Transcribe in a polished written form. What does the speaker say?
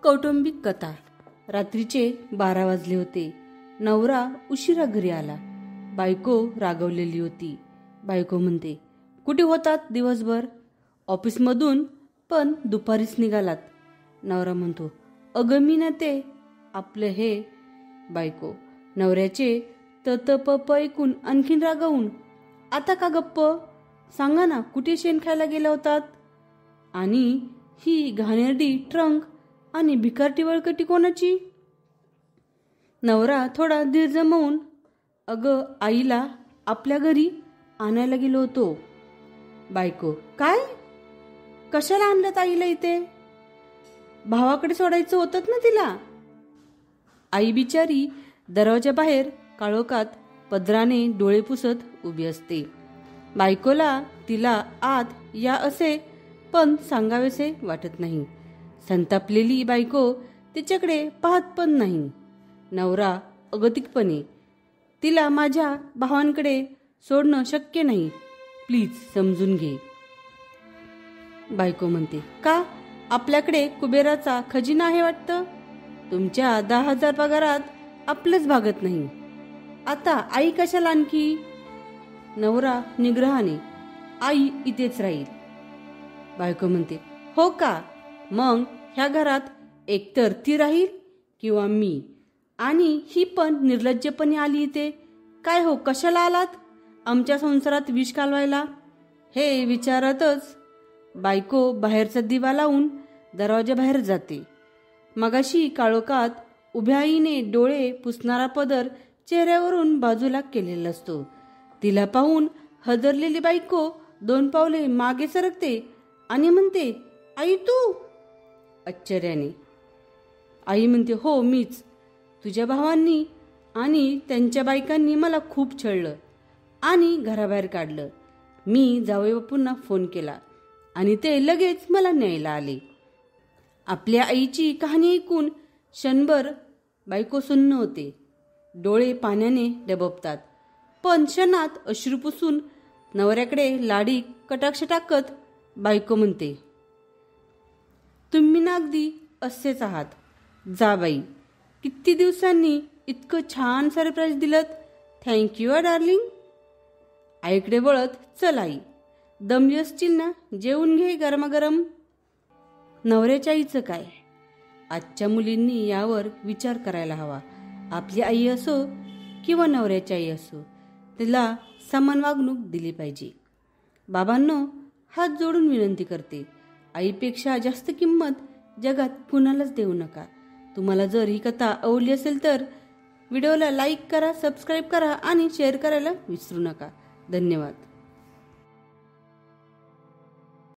कौटुंबिक कथा। रात्रीचे 12 वाजले होते। नवरा उशिरा घरी आला। बायको रागवलेली होती। बायको म्हणते, कुठे होतात दिवसभर? ऑफिसमधून, पण दुपारीच निघालात. नवरा म्हणतो, अगं मी ना ते आपलं हे. बायको नवऱ्याचे तप ऐकून आणखीन रागावून, आता का गप्प? सांगा ना, कुठे शेण खायला गेला होतात? आणि ही घाणेरडी ट्रंक आणि भिकारटी वळकटी कोणाची? नवरा थोडा धीर जमवून, अगं आईला आपल्या घरी आणायला गेलो होतो. बायको, काय? कशाला आणलं आईला इथे? भावाकडे सोडायचं होतं ना तिला. आई बिचारी दरवाजा बाहेर काळोखात पदराने डोळे पुसत उभी असते. बायकोला तिला आत या असे पण सांगावेसे वाटत नाही. संतापलेली बायको तिच्याकडे पाहत पण नाही. नवरा अगतिकपणे, तिला माझ्या भावांकडे सोडणं शक्य नाही, प्लीज समजून घे. बायको म्हणते, का? आपल्याकडे कुबेराचा खजिना आहे वाटतं. तुमच्या 10,000 पगारात आपलंच भागत नाही. आता आई कशाला आणखी? नवरा निग्रहाने, आई इथेच राहील. बायको म्हणते, हो का? मग ह्या घरात एकतर ती राहील किंवा मी. आणि ही पण निर्लज्जपणे आली इथे. काय हो, कशाला आलात आमच्या संसारात विष कालवायला? हे विचारतच बायको बाहेरचा दिवा लावून दरवाजा बाहेर जाते. मगाशी काळोखात उभ्या आईने डोळे पुसणारा पदर चेहऱ्यावरून बाजूला केलेला असतो. तिला पाहून हदरलेली बायको 2 पावले मागे सरकते आणि म्हणते, आई तू? आश्चर्याने. आई म्हणते, हो मीच. तुझ्या भावांनी आणि त्यांच्या बायकांनी मला खूप छळलं आणि घराबाहेर काढलं. मी जावई बापूंना फोन केला आणि ते लगेच मला न्यायला आले. आपल्या आईची कहाणी ऐकून क्षणभर बायको सुन्न होते. डोळे पाण्याने डबबतात. पण क्षणात अश्रू पुसून नवऱ्याकडे लाडी कटाक्ष टाकत बायको म्हणते, तुम्ही ना अगदी असेच आहात. जा बाई, किती दिवसांनी इतकं छान सरप्राईज दिलत. Thank you darling. आईकडे वळत, चल आई, दमली असतील ना, जेवून घे गरमागरम. नवऱ्याच्या आईचं काय? आजच्या मुलींनी यावर विचार करायला हवा. आपली आई असो किंवा नवऱ्याची आई असो, तिला समान वागणूक दिली पाहिजे. बाबांनो, हात जोडून विनंती करते, आईपेक्षा जास्त किंमत जगात कुणालाच देऊ नका. तुम्हाला जर ही कथा आवडली असेल तर व्हिडिओला लाईक करा, सबस्क्राईब करा आणि शेअर करायला विसरू नका. धन्यवाद.